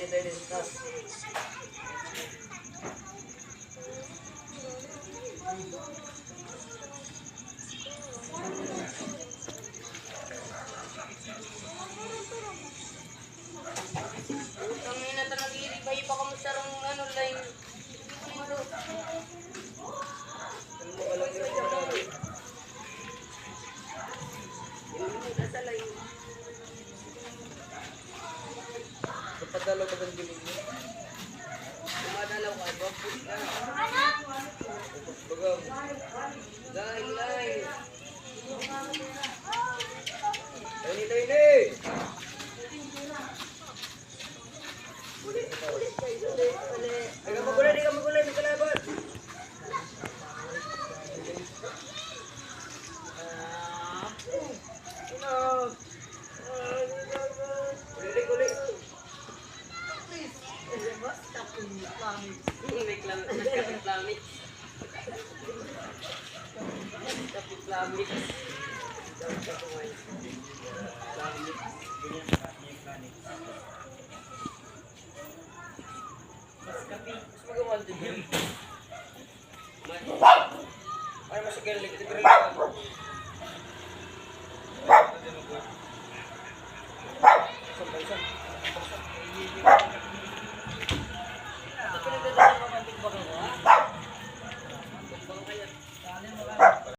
tayo din sa taas. Utang na ito nag-iibay pa kamo sa rong ano line. Ano mo alam yun sa natin? Sa line. Napadalaw ka ng giling mo. Dumadalaw ka, bapos ka. Bagaw. Line. Tayo ni! Ulit kayo. Ulit. Di ka magulay, may kalaban. Ulit. Mas magawan din yun. Ay, masakal. Ligtibrin ka. Isang.